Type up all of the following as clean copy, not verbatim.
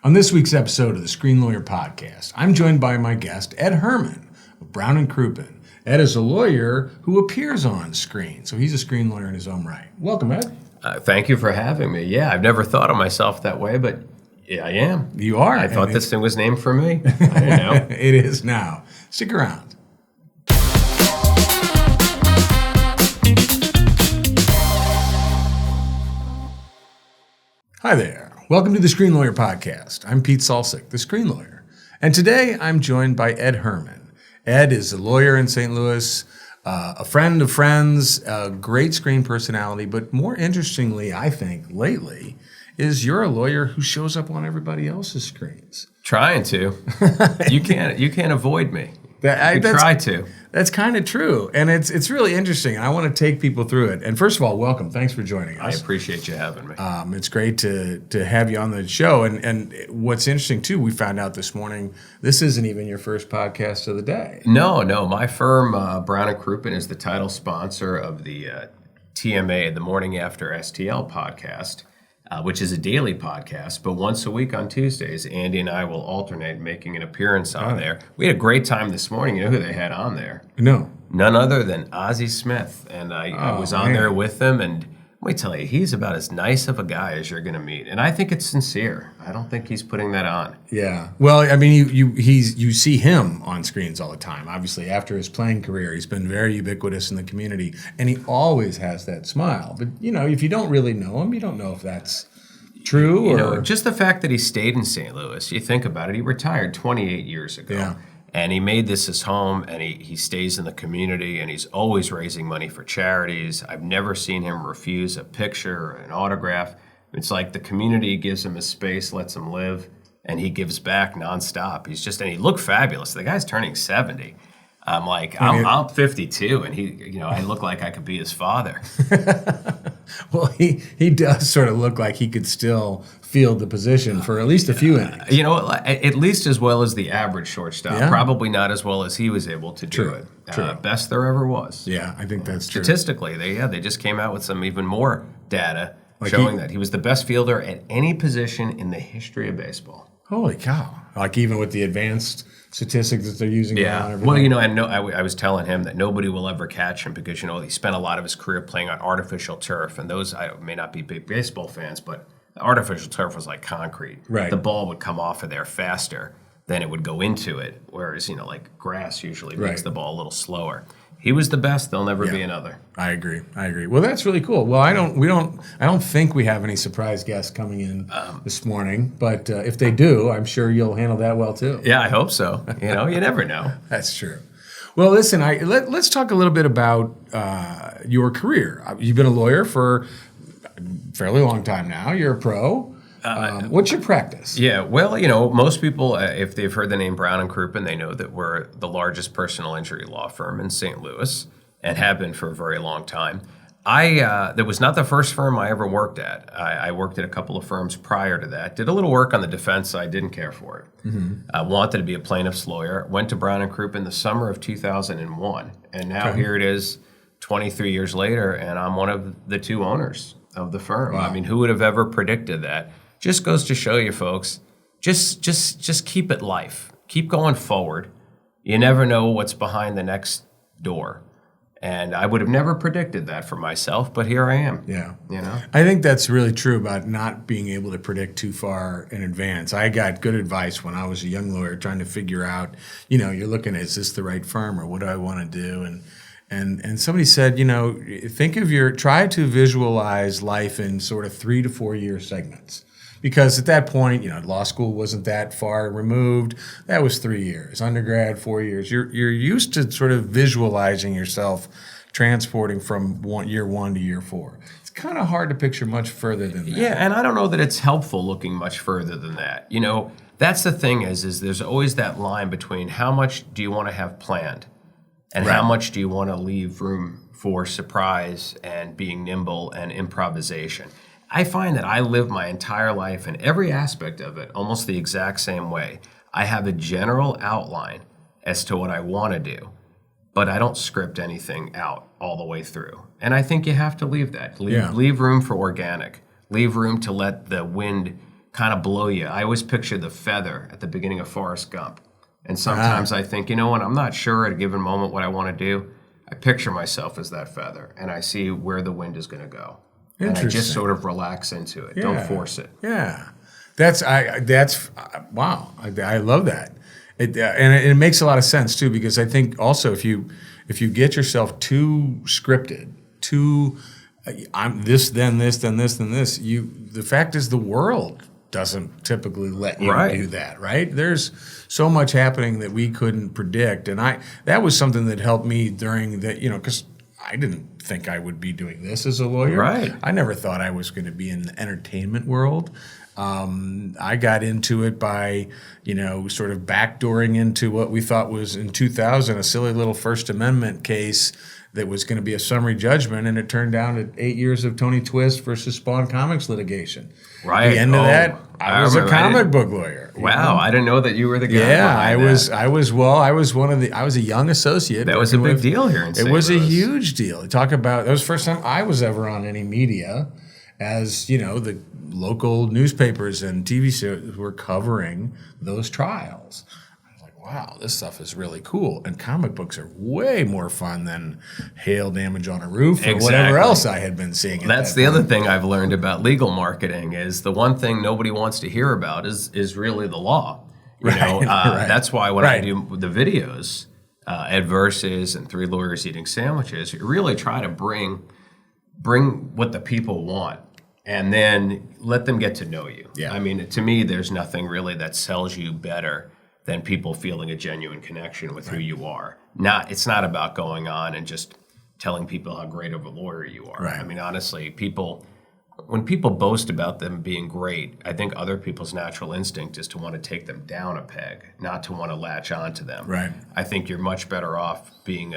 On this week's episode of the Screen Lawyer Podcast, I'm joined by my guest, Ed Herman of Brown Crouppen. Ed is a lawyer who appears on screen, so he's a screen lawyer in his own right. Welcome, Ed. Thank you for having me. Yeah, I've never thought of myself that way, but yeah, I am. You are. I thought this thing was named for me. I didn't know. It is now. Stick around. Hi there. Welcome to the Screen Lawyer Podcast. I'm Pete Salsich, the screen lawyer. And today I'm joined by Ed Herman. Ed is a lawyer in St. Louis, a friend of friends, a great screen personality, but more interestingly, I think, lately, is you're a lawyer who shows up on everybody else's screens. Trying to. You can't avoid me. Try to. That's kind of true, and it's really interesting. I want to take people through it. And first of all, welcome. Thanks for joining us. I appreciate you having me. It's great to have you on the show. And what's interesting too, we found out this morning, this isn't even your first podcast of the day. No. My firm, Brown Crouppen, is the title sponsor of the TMA, the Morning After STL podcast, which is a daily podcast, but once a week on Tuesdays, Andy and I will alternate making an appearance on there. We had a great time this morning. You know who they had on there? No. None other than Ozzie Smith. And I was on there with them, and let me tell you, he's about as nice of a guy as you're going to meet. And I think it's sincere. I don't think he's putting that on. Yeah. Well, I mean, you see him on screens all the time. Obviously, after his playing career, he's been very ubiquitous in the community, and he always has that smile. But, you know, if you don't really know him, you don't know if that's true or... You know, just the fact that he stayed in St. Louis, you think about it, he retired 28 years ago. Yeah. And he made this his home, and he stays in the community, and he's always raising money for charities. I've never seen him refuse a picture or an autograph. It's like the community gives him his space, lets him live, and he gives back nonstop. And he looked fabulous. The guy's turning 70. I'm like, I'm 52, and I look like I could be his father. Well, he does sort of look like he could still field the position for at least a few innings. At least as well as the average shortstop. Yeah. Probably not as well as he was able to do it. True. Best there ever was. Yeah, I think that's true. Statistically, they just came out with some even more data showing that he was the best fielder at any position in the history of baseball. Holy cow. Like even with the advanced statistics that they're using now and everything. Well, I was telling him that nobody will ever catch him because, he spent a lot of his career playing on artificial turf. And those, I may not be big baseball fans, but the artificial turf was like concrete. Right. The ball would come off of there faster than it would go into it. Whereas, like grass usually makes the ball a little slower. He was the best. There'll never be another. I agree. Well, that's really cool. Well, I don't think we have any surprise guests coming in this morning, but if they do, I'm sure you'll handle that well too. Yeah, I hope so. You never know. That's true. Well, listen, let's talk a little bit about your career. You've been a lawyer for a fairly long time now. You're a pro. What's your practice? Yeah, well, most people, if they've heard the name Brown Crouppen, they know that we're the largest personal injury law firm in St. Louis and have been for a very long time. That was not the first firm I ever worked at. I worked at a couple of firms prior to that. Did a little work on the defense side, didn't care for it. Mm-hmm. I wanted to be a plaintiff's lawyer. Went to Brown Crouppen the summer of 2001, and now here it is 23 years later, and I'm one of the two owners of the firm. Wow. I mean, who would have ever predicted that? Just goes to show you, folks, just keep it life. Keep going forward. You never know what's behind the next door. And I would have never predicted that for myself, but here I am. Yeah. I think that's really true about not being able to predict too far in advance. I got good advice when I was a young lawyer trying to figure out, you're looking at, is this the right firm or what do I want to do? And somebody said, try to visualize life in sort of 3 to 4 year segments. Because at that point, law school wasn't that far removed. That was 3 years. Undergrad, 4 years. You're used to sort of visualizing yourself transporting from year one to year 4. It's kind of hard to picture much further than that. Yeah, and I don't know that it's helpful looking much further than that. That's the thing is there's always that line between how much do you want to have planned and how much do you want to leave room for surprise and being nimble and improvisation. I find that I live my entire life in every aspect of it almost the exact same way. I have a general outline as to what I want to do, but I don't script anything out all the way through. And I think you have to leave that. Leave room for organic. Leave room to let the wind kind of blow you. I always picture the feather at the beginning of Forrest Gump. And sometimes I think, you know what, I'm not sure at a given moment what I want to do. I picture myself as that feather, and I see where the wind is going to go. And I just sort of relax into it. Don't force it. Yeah. Wow. I love that. And it makes a lot of sense too, because I think also if you get yourself too scripted, I'm this, then this, then this, then this, the fact is the world doesn't typically let you do that, right? There's so much happening that we couldn't predict. And that was something that helped me during that, because I didn't think I would be doing this as a lawyer. Right. I never thought I was going to be in the entertainment world. I got into it by, sort of backdooring into what we thought was in 2000 a silly little First Amendment case that was going to be a summary judgment, and it turned down at 8 years of Tony Twist versus Spawn Comics litigation. Right. At the end of that, I was a comic book lawyer. Wow, I didn't know that you were the guy. Yeah, I was a young associate. That was a big deal here in St. It was Louis. a huge deal. Talk about, that was the first time I was ever on any media, as the local newspapers and TV shows were covering those trials. I was like, wow, this stuff is really cool. And comic books are way more fun than hail damage on a roof or whatever else I had been seeing. That's the other thing I've learned about legal marketing is the one thing nobody wants to hear about is really the law. That's why when I do the videos, Ed Versus and Three Lawyers Eating Sandwiches, you really try to bring what the people want. And then let them get to know you. Yeah. I mean, to me, there's nothing really that sells you better than people feeling a genuine connection with who you are. It's not about going on and just telling people how great of a lawyer you are. Right. I mean, honestly, when people boast about them being great, I think other people's natural instinct is to want to take them down a peg, not to want to latch onto them. Right. I think you're much better off being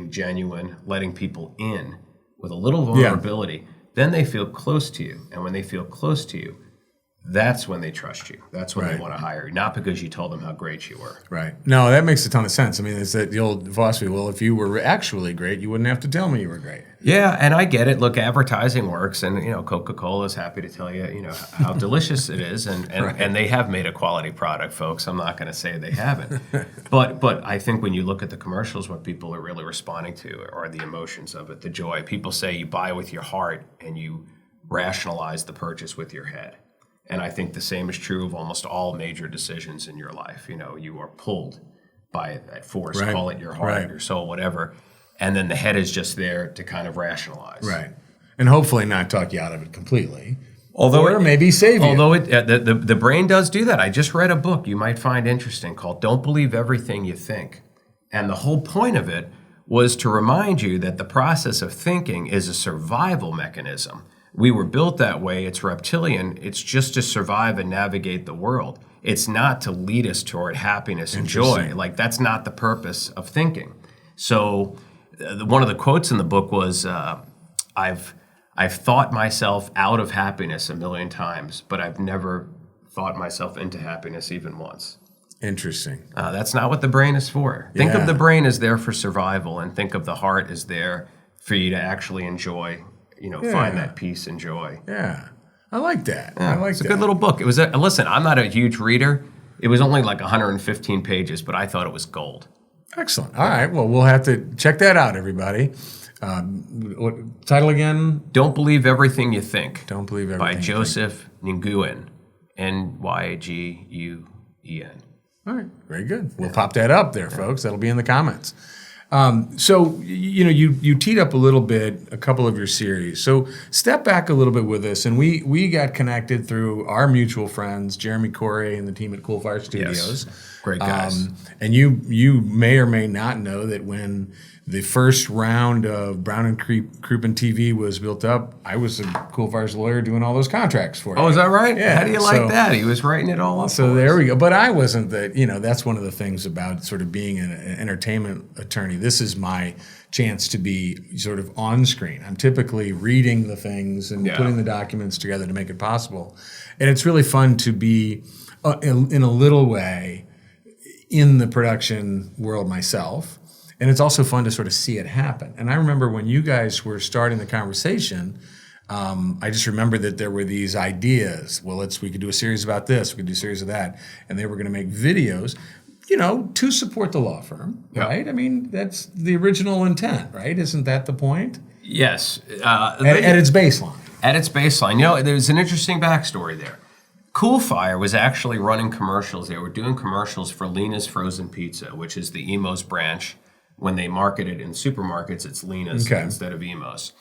genuine, letting people in with a little vulnerability. Yeah. Then they feel close to you. And when they feel close to you, that's when they trust you. That's when they want to hire you, not because you told them how great you were. Right. No, that makes a ton of sense. I mean, it's the old philosophy, well, if you were actually great, you wouldn't have to tell me you were great. Yeah, and I get it. Look, advertising works, and Coca-Cola is happy to tell you, how delicious it is, and they have made a quality product, folks. I'm not going to say they haven't, but I think when you look at the commercials, what people are really responding to are the emotions of it, the joy. People say you buy with your heart, and you rationalize the purchase with your head. And I think the same is true of almost all major decisions in your life. You are pulled by that force, call it your heart, your soul, whatever. And then the head is just there to kind of rationalize. Right. And hopefully not talk you out of it completely. Or maybe save you. Although the brain does do that. I just read a book you might find interesting called Don't Believe Everything You Think. And the whole point of it was to remind you that the process of thinking is a survival mechanism. We were built that way. It's reptilian. It's just to survive and navigate the world. It's not to lead us toward happiness and joy. Like, that's not the purpose of thinking. So one of the quotes in the book was, I've thought myself out of happiness 1,000,000 times, but I've never thought myself into happiness even once. Interesting. That's not what the brain is for. Think of the brain as there for survival, and think of the heart as there for you to actually enjoy, find that peace and joy. Yeah. I like that. It's a good little book. It was listen, I'm not a huge reader. It was only like 115 pages, but I thought it was gold. Excellent. All right. Well, we'll have to check that out, everybody. What title again? Don't Believe Everything You Think. Don't Believe Everything. By Joseph Nguyen. Nguyen. All right. Very good. We'll pop that up there, folks. That'll be in the comments. So, you teed up a little bit, a couple of your series. So step back a little bit with us. And we got connected through our mutual friends, Jeremy Corey and the team at Coolfire Studios. Yes. Great guys. And you may or may not know that when the first round of Brown and Crouppen TV was built up, I was a Coolfire's lawyer doing all those contracts for you. Oh, is that right? Yeah. How do you like that? He was writing it all up. So there we go. But I wasn't that's one of the things about sort of being an entertainment attorney. This is my chance to be sort of on screen. I'm typically reading the things and putting the documents together to make it possible. And it's really fun to be, in a little way, in the production world myself. And it's also fun to sort of see it happen. And I remember when you guys were starting the conversation, I just remember that there were these ideas. Well, we could do a series about this, we could do a series of that, and they were going to make videos, to support the law firm, right? I mean, that's the original intent, right? Isn't that the point? Yes. At its baseline. At its baseline. There's an interesting backstory there. Coolfire was actually running commercials. They were doing commercials for Lena's Frozen Pizza, which is the Emo's branch. When they market it in supermarkets, it's Lena's instead of Emo's.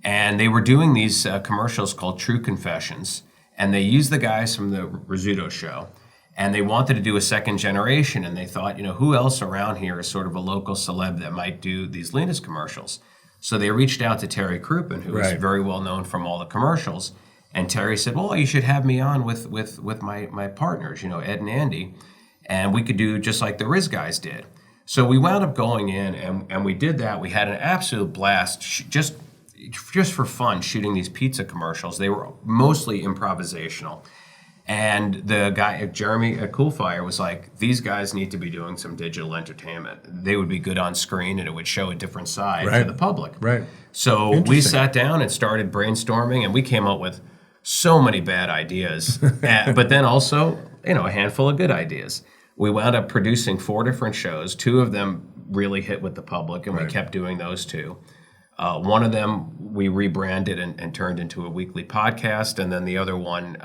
And they were doing these commercials called True Confessions. And they used the guys from the Rizzuto show. And they wanted to do a second generation. And they thought, who else around here is sort of a local celeb that might do these Lena's commercials? So they reached out to Terry Crouppen, who is very well known from all the commercials. And Terry said, well, you should have me on with my partners, Ed and Andy, and we could do just like the Riz guys did. So we wound up going in, and we did that. We had an absolute blast, just for fun, shooting these pizza commercials. They were mostly improvisational. And the guy, Jeremy at Coolfire, was like, these guys need to be doing some digital entertainment. They would be good on screen, and it would show a different side to the public. Right. So we sat down and started brainstorming, and we came up with so many bad ideas, but then also, a handful of good ideas. We wound up producing 4 different shows. 2 of them really hit with the public, and we kept doing those 2. One of them we rebranded and turned into a weekly podcast, and then the other one,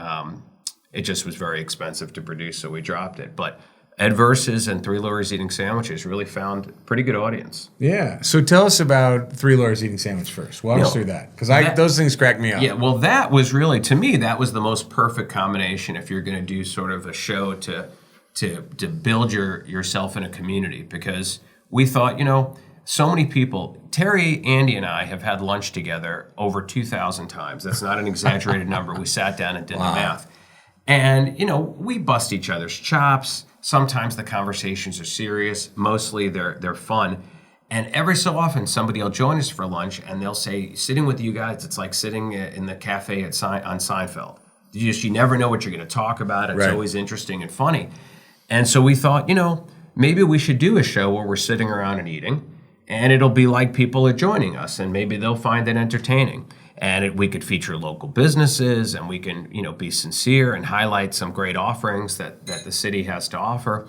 it just was very expensive to produce, so we dropped it. But Ed Versus and 3 Lawyers Eating Sandwiches really found a pretty good audience. Yeah. So tell us about 3 Lawyers Eating Sandwich first. Walk us through that, because those things crack me up. Yeah, well, that was really, to me, that was the most perfect combination if you're going to do sort of a show to build yourself in a community, because we thought, so many people, Terry, Andy, and I have had lunch together over 2,000 times. That's not an exaggerated number. We sat down and did the math. And, we bust each other's chops. Sometimes the conversations are serious. Mostly they're fun. And every so often somebody will join us for lunch and they'll say, sitting with you guys, it's like sitting in the cafe on Seinfeld. You never know what you're going to talk about. It's always interesting and funny. And so we thought, maybe we should do a show where we're sitting around and eating, and it'll be like people are joining us, and maybe they'll find it entertaining. And we could feature local businesses, and we can, be sincere and highlight some great offerings that the city has to offer.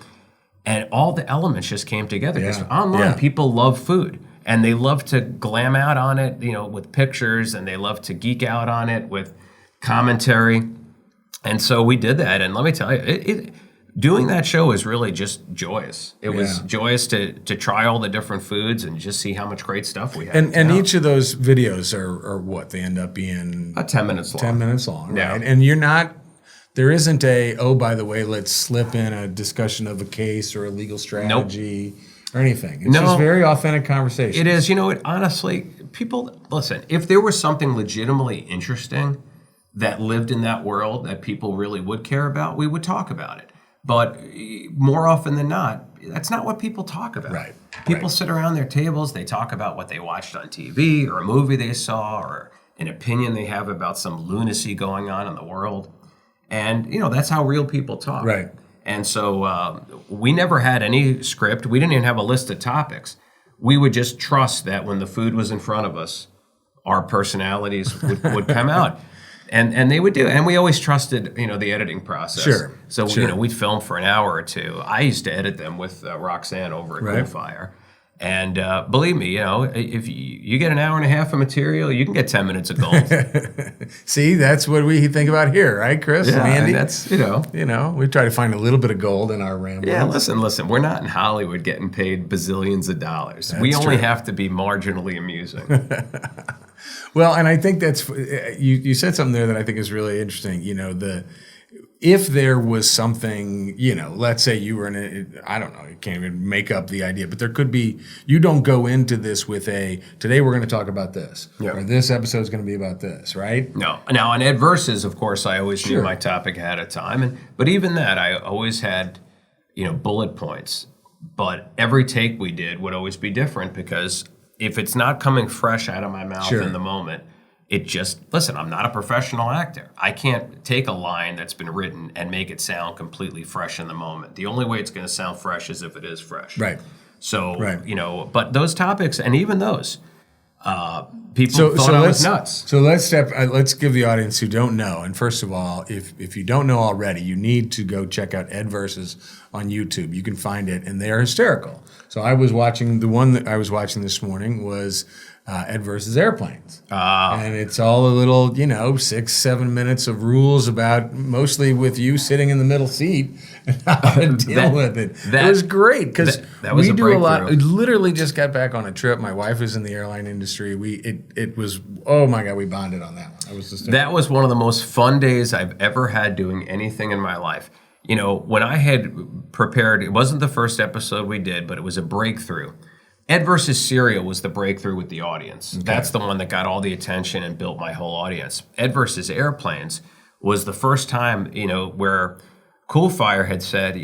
And all the elements just came together. Because online, people love food, and they love to glam out on it, with pictures, and they love to geek out on it with commentary. And so we did that, and let me tell you, doing that show was really just joyous. It was joyous to try all the different foods and just see how much great stuff we had. And each of those videos are what? They end up being about 10 minutes long. 10 minutes long, right? And there isn't by the way, let's slip in a discussion of a case or a legal strategy or anything. It's just very authentic conversation. It is. Honestly, people, listen, if there was something legitimately interesting that lived in that world that people really would care about, we would talk about it. But more often than not, that's not what people talk about. Right. People sit around their tables, they talk about what they watched on TV or a movie they saw or an opinion they have about some lunacy going on in the world. And, that's how real people talk. Right. And so we never had any script. We didn't even have a list of topics. We would just trust that when the food was in front of us, our personalities would come out. And they would do it. And we always trusted, the editing process. Sure. So, we'd film for an hour or 2. I used to edit them with Roxanne over at Coolfire. And believe me, if you get an hour and a half of material, you can get 10 minutes of gold. See, that's what we think about here, right, Chris and Andy? And that's, we try to find a little bit of gold in our ramblings. Yeah, listen, we're not in Hollywood getting paid bazillions of dollars. That's we only have to be marginally amusing. Well, and I think that's you said something there that I think is really interesting. If there was something, let's say you were I don't know, you can't even make up the idea, but there could be. You don't go into this with today we're going to talk about this, or this episode is going to be about this, right? No. Now on Ed Versus, of course, I always knew my topic ahead of time, but even that, I always had, bullet points. But every take we did would always be different because if it's not coming fresh out of my mouth in the moment, I'm not a professional actor. I can't take a line that's been written and make it sound completely fresh in the moment. The only way it's going to sound fresh is if it is fresh. Right. So, but those topics, and even those, People thought I was nuts. So let's give the audience who don't know. And first of all, if you don't know already, you need to go check out Ed Versus on YouTube. You can find it, and they are hysterical. So I was watching the one that I was watching this morning was Ed Versus Airplanes, and it's all a little 6-7 minutes of rules about mostly with you sitting in the middle seat and how to deal with it. It was great because we do a lot. We literally just got back on a trip. My wife is in the airline industry. It was, oh my God, we bonded on that one. That was one of the most fun days I've ever had doing anything in my life. When I had prepared, it wasn't the first episode we did, but it was a breakthrough. Ed versus Cereal was the breakthrough with the audience. Okay. That's the one that got all the attention and built my whole audience. Ed versus Airplanes was the first time, where Coolfire had said,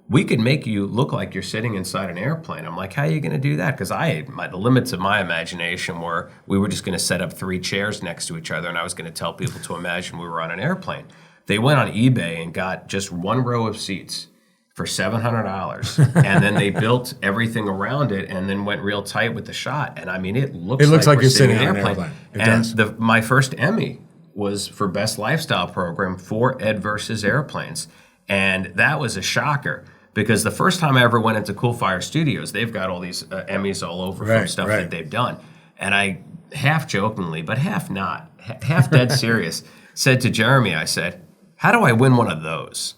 we could make you look like you're sitting inside an airplane. I'm like, how are you going to do that? Because the limits of my imagination were we were just going to set up 3 chairs next to each other, and I was going to tell people to imagine we were on an airplane. They went on eBay and got just 1 row of seats for $700, and then they built everything around it, and then went real tight with the shot. And I mean, it looks like you're sitting on an airplane. And my first Emmy was for Best Lifestyle Program for Ed versus Airplanes, and that was a shocker because the first time I ever went into Coolfire Studios, they've got all these Emmys all over from stuff that they've done, and I half jokingly, but half not, half dead serious, said to Jeremy, I said, "How do I win one of those?"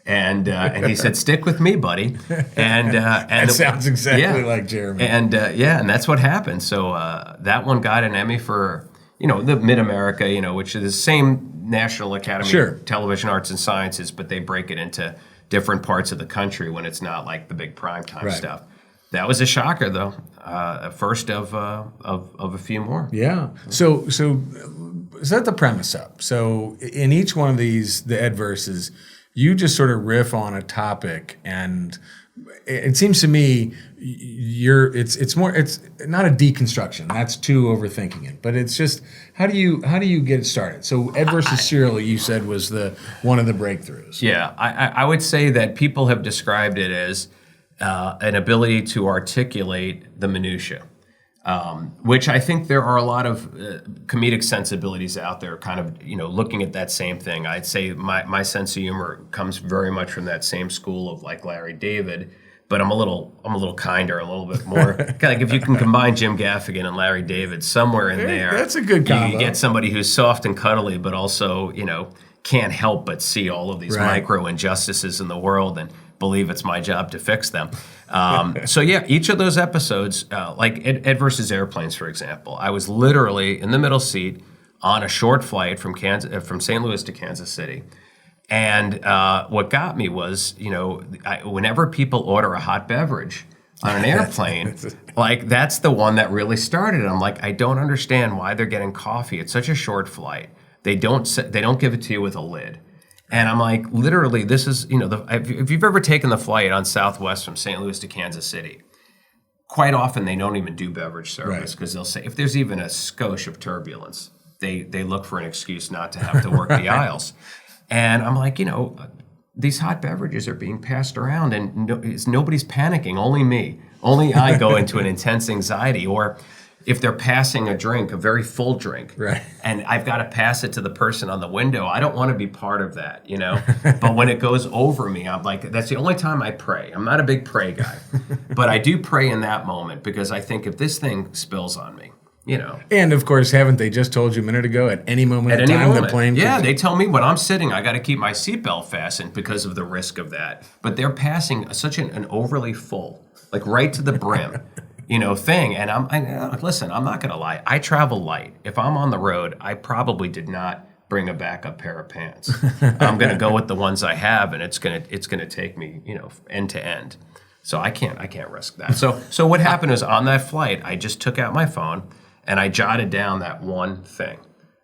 And he said, "Stick with me, buddy." And that sounds exactly like Jeremy. And and that's what happened. So that one got an Emmy for the Mid America, which is the same National Academy of Television Arts and Sciences, but they break it into different parts of the country when it's not like the big primetime stuff. That was a shocker, though. First of a few more. Yeah. So set the premise up. So in each one of these, the Ed Versus, you just sort of riff on a topic, and it seems to me it's not a deconstruction. That's too overthinking it. But it's just how do you get it started? So Ed versus Cereal, you said, was one of the breakthroughs. Yeah, I would say that people have described it as an ability to articulate the minutia. Which I think there are a lot of comedic sensibilities out there kind of, looking at that same thing. I'd say my sense of humor comes very much from that same school of like Larry David, but I'm a little kinder, a little bit more. Like if you can combine Jim Gaffigan and Larry David somewhere in there. That's a good combo. You get somebody who's soft and cuddly, but also, can't help but see all of these micro injustices in the world and believe it's my job to fix them. So yeah, each of those episodes, like Ed versus Airplanes, for example, I was literally in the middle seat on a short flight from St. Louis to Kansas City. And what got me was, whenever people order a hot beverage on an airplane, like that's the one that really started it. I'm like, I don't understand why they're getting coffee. It's such a short flight. They don't give it to you with a lid. And I'm like, literally, this is, if you've ever taken the flight on Southwest from St. Louis to Kansas City, quite often they don't even do beverage service because they'll say, if there's even a skosh of turbulence, they look for an excuse not to have to work the aisles. And I'm like, these hot beverages are being passed around and nobody's panicking, only me. Only I go into an intense anxiety. Or if they're passing a drink, a very full drink, and I've got to pass it to the person on the window, I don't want to be part of that, But when it goes over me, I'm like, that's the only time I pray. I'm not a big pray guy, but I do pray in that moment because I think if this thing spills on me, And of course, haven't they just told you a minute ago, at any moment in time, the plane? Yeah, they tell me when I'm sitting, I got to keep my seatbelt fastened because of the risk of that. But they're passing such an overly full, like right to the brim. Thing. And listen, I'm not going to lie. I travel light. If I'm on the road, I probably did not bring a backup pair of pants. I'm going to go with the ones I have, and it's going to take me, end to end. So I can't risk that. So what happened is on that flight, I just took out my phone and I jotted down that one thing,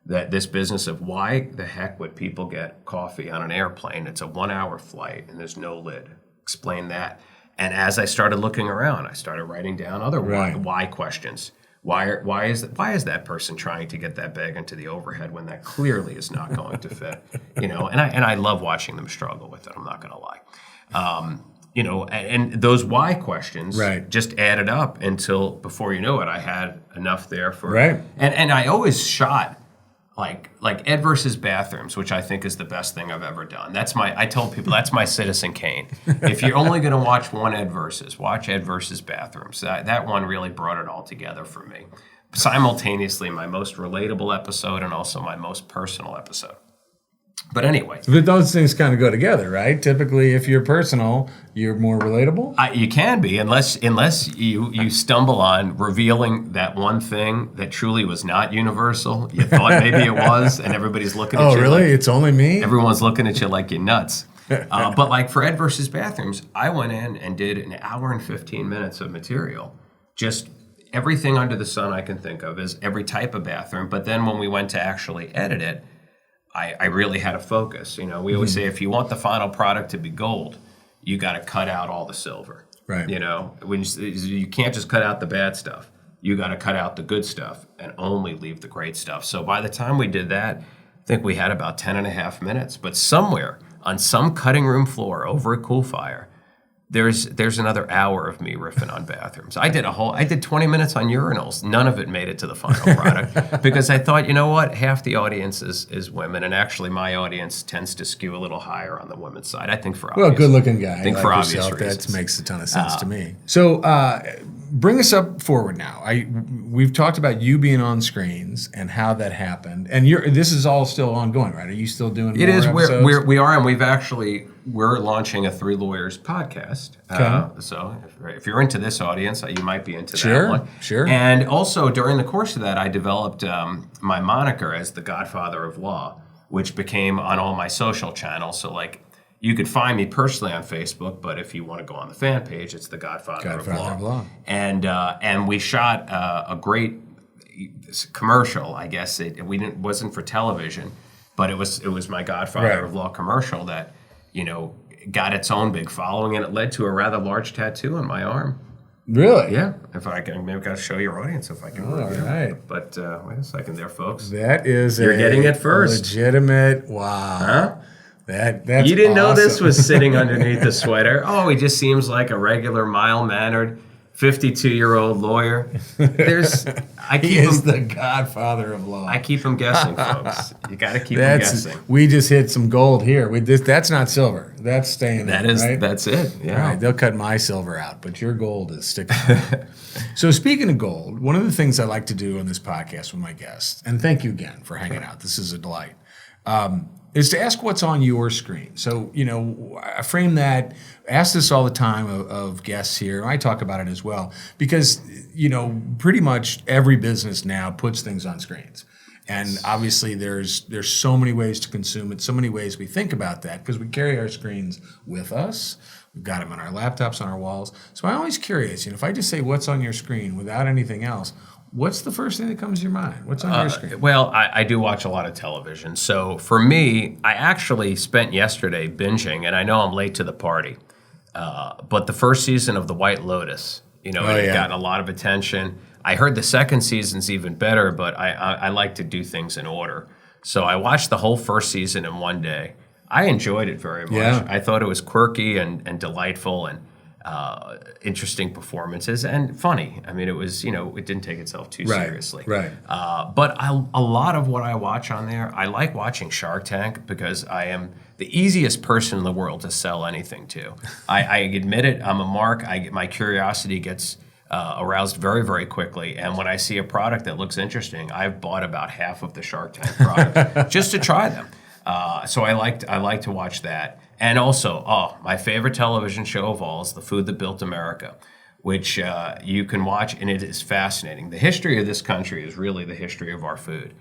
that this business of why the heck would people get coffee on an airplane? It's a 1-hour flight and there's no lid. Explain that. And as I started looking around, I started writing down other why questions. Why is that person trying to get that bag into the overhead when that clearly is not going to fit? And I love watching them struggle with it. I'm not going to lie. and those why questions Right. just added up until before you know it, I had enough there for Right. And I always shot like Ed versus bathrooms, which I think is the best thing I've ever done. I told people that's my Citizen Kane. If you're only going to watch one Ed versus, watch Ed versus bathrooms. That one really brought it all together for me. Simultaneously, my most relatable episode and also my most personal episode. But anyway, But those things kind of go together, right? Typically, if you're personal, you're more relatable. you can be unless you stumble on revealing that one thing that truly was not universal. You thought maybe it was, and everybody's looking at Oh, you. really? Like, It's only me? everyone's looking at you like you're nuts. But like for Ed versus bathrooms, I went in and did an hour and 15 minutes of material. Just everything under the sun I can think of is every type of bathroom. But then when we went to actually edit it, I really had to focus. We always say if you want the final product to be gold, you got to cut out all the silver. Right. When you can't just cut out the bad stuff. You got to cut out the good stuff and only leave the great stuff. So by the time we did that, I think we had about 10 and a half minutes. But somewhere on some cutting room floor over at Coolfire, there's another hour of me riffing on bathrooms. I did 20 minutes on urinals. None of it made it to the final product because I thought, you know what, half the audience is women, and actually my audience tends to skew a little higher on the women's side. I think for obvious, good-looking guy. I think like for obvious yourself, reasons. that makes a ton of sense to me. So bring us up forward now. We've talked about you being on screens and how that happened, and this is all still ongoing, right? Are you still doing? It more is. episodes? We are, and we're launching a Three Lawyers podcast. Okay. So if you're into this audience, you might be into Sure, that one. sure. And also during the course of that, I developed my moniker as the Godfather of Law, which became on all my social channels. So like you could find me personally on Facebook, but if you want to go on the fan page, it's the Godfather of Law. And we shot a great commercial. I guess wasn't for television, but it was my Godfather of Law commercial that got its own big following, and it led to a rather large tattoo on my arm. Really? Yeah. If I can, maybe I got to show your audience if I can. All right. But wait a second there, folks. That is You're getting it first. Legitimate. Wow. Huh? That's You didn't know this awesome. was sitting underneath the sweater. Oh, he just seems like a regular, mild-mannered, 52-year-old lawyer. He is the Godfather of Law. I keep him guessing, folks. You got to keep him guessing. We just hit some gold here. That's not silver. That's staying there, right? That's it. Yeah. All right, they'll cut my silver out, but your gold is sticking. So speaking of gold, one of the things I like to do on this podcast with my guests, and thank you again for hanging out. This is a delight. Is to ask what's on your screen. So, I frame that, ask this all the time of guests here. I talk about it as well because, pretty much every business now puts things on screens. And obviously there's so many ways to consume it, so many ways we think about that because we carry our screens with us. We've got them on our laptops, on our walls. So I'm always curious, if I just say what's on your screen without anything else, what's the first thing that comes to your mind? What's on your screen? Well, I do watch a lot of television. So for me, I actually spent yesterday binging, and I know I'm late to the party, but the first season of The White Lotus, it had gotten a lot of attention. I heard the second season's even better, but I like to do things in order. So I watched the whole first season in one day. I enjoyed it very much. Yeah. I thought it was quirky and delightful and interesting performances and funny. I mean, it was, it didn't take itself too seriously. Right. But a lot of what I watch on there, I like watching Shark Tank because I am the easiest person in the world to sell anything to. I admit it, I'm a mark. My curiosity gets aroused very, very quickly. And when I see a product that looks interesting, I've bought about half of the Shark Tank products just to try them. So I like to watch that. And also, my favorite television show of all is The Food That Built America, which you can watch, and it is fascinating. The history of this country is really the history of our food.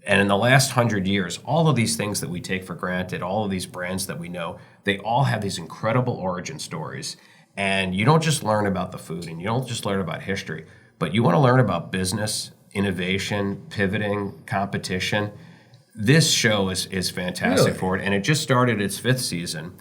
And in the last 100 years, all of these things that we take for granted, all of these brands that we know, they all have these incredible origin stories. And you don't just learn about the food, and you don't just learn about history, but you want to learn about business, innovation, pivoting, competition. This show is fantastic for it, and it just started its 5th season.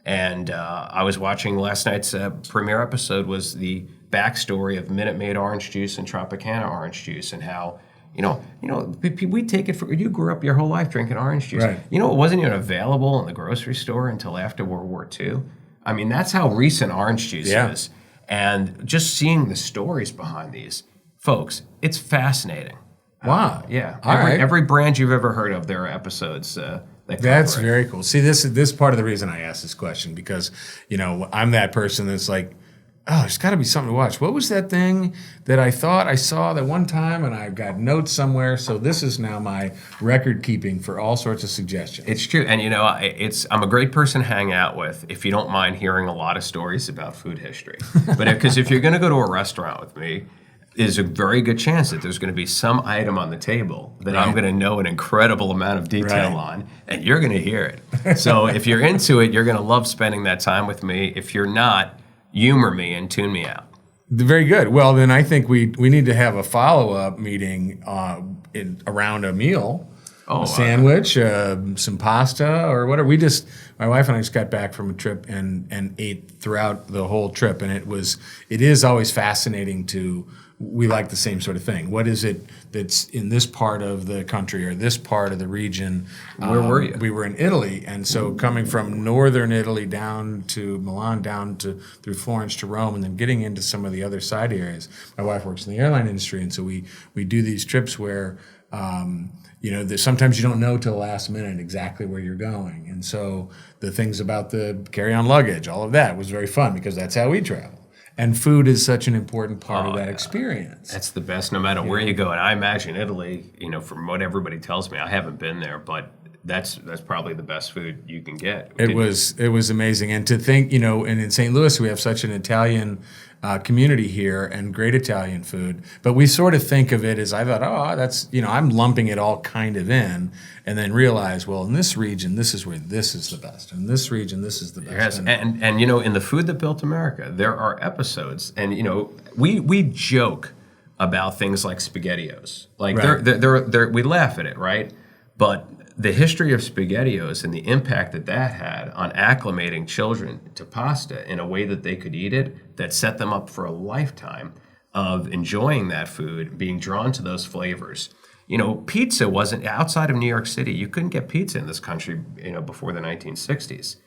And I was watching last night's premiere episode was the backstory of Minute Maid orange juice and Tropicana orange juice, and how we take it for you grew up your whole life drinking orange juice. Right. It wasn't even available in the grocery store until after World War II. I mean, that's how recent orange juice Yeah. is. And just seeing the stories behind these folks, it's fascinating. Wow. Yeah. All right. Every brand you've ever heard of, there are episodes that cover That's it. very cool. See, this part of the reason I asked this question, because, I'm that person that's like, oh, there's got to be something to watch. What was that thing that I thought I saw that one time, and I've got notes somewhere? So this is now my record keeping for all sorts of suggestions. It's true. And, I'm a great person to hang out with if you don't mind hearing a lot of stories about food history. But because if you're going to go to a restaurant with me, there's a very good chance that there's going to be some item on the table that I'm going to know an incredible amount of detail on, and you're going to hear it. So if you're into it, you're going to love spending that time with me. If you're not, humor me and tune me out. Very good. Well, then I think we need to have a follow-up meeting around a meal. A sandwich, some pasta, or whatever. My wife and I just got back from a trip and ate throughout the whole trip, and it is always fascinating we like the same sort of thing. What is it that's in this part of the country or this part of the region? Where were you? We were in Italy, and so coming from northern Italy down to Milan, through Florence to Rome, and then getting into some of the other side areas. My wife works in the airline industry, and so we do these trips where sometimes you don't know till the last minute exactly where you're going. And so the things about the carry-on luggage, all of that was very fun because that's how we travel. And food is such an important part of that experience. That's the best no matter where you go. And I imagine Italy, from what everybody tells me, I haven't been there, but that's probably the best food you can get. It was amazing. And to think, and in St. Louis we have such an Italian community here and great Italian food, but we sort of think of it as, I thought, that's, I'm lumping it all kind of in, and then realize, well, in this region, this is where this is the best. In this region, this is the best. Yes, and in The Food That Built America, there are episodes, and we joke about things like SpaghettiOs. Like they're we laugh at it, right? But the history of SpaghettiOs and the impact that had on acclimating children to pasta in a way that they could eat it, that set them up for a lifetime of enjoying that food, being drawn to those flavors. Pizza wasn't, outside of New York City, you couldn't get pizza in this country, before the 1960s.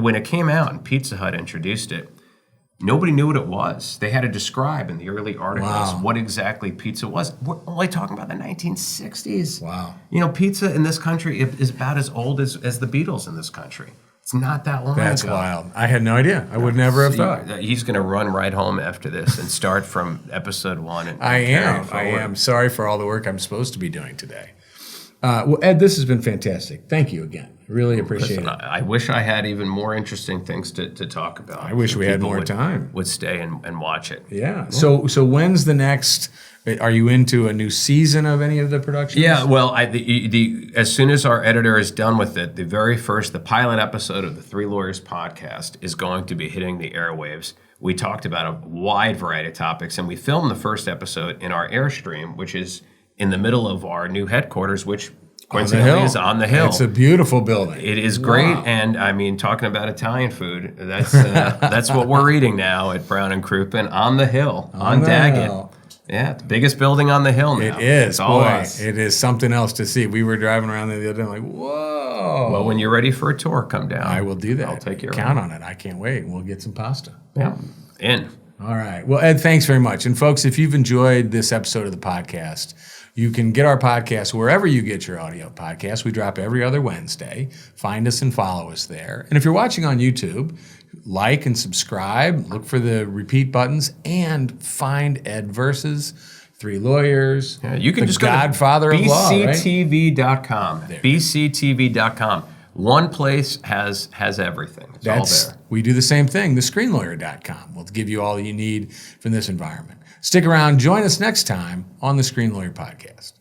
When it came out and Pizza Hut introduced it, nobody knew what it was. They had to describe in the early articles what exactly pizza was. We're only talking about the 1960s. Wow. Pizza in this country is about as old as the Beatles in this country. It's not that long ago. That's wild. I had no idea. I would never have thought. He's going to run right home after this and start from episode 1. And I am. Sorry for all the work I'm supposed to be doing today. Well, Ed, this has been fantastic. Thank you again. Really appreciate it. I wish I had even more interesting things to talk about. I wish we had more time. Would stay and watch it. Yeah. So when's the next? Are you into a new season of any of the productions? Yeah. Well, as soon as our editor is done with it, the pilot episode of the Three Lawyers podcast is going to be hitting the airwaves. We talked about a wide variety of topics, and we filmed the first episode in our Airstream, which is in the middle of our new headquarters, which coincidentally is on the hill. It's a beautiful building. It is great, and I mean, talking about Italian food, that's what we're eating now at Brown Crouppen on the hill, on Daggett. Yeah, the biggest building on the hill now. It is. It's all boy, us. It is something else to see. We were driving around there the other day, like, whoa. Well, when you're ready for a tour, come down. I will do that. I'll take care of it. Count on it. I can't wait. We'll get some pasta. Yeah. In. All right. Well, Ed, thanks very much. And folks, if you've enjoyed this episode of the podcast, you can get our podcast wherever you get your audio podcasts. We drop every other Wednesday. Find us and follow us there. And if you're watching on YouTube, like and subscribe. Look for the repeat buttons and find Ed versus Three Lawyers. Yeah, you can the just go Godfather to of Law, right? bctv.com. bctv.com. One place has everything. It's all there. We do the same thing. TheScreenLawyer.com will give you all you need from this environment. Stick around. Join us next time on the Screen Lawyer Podcast.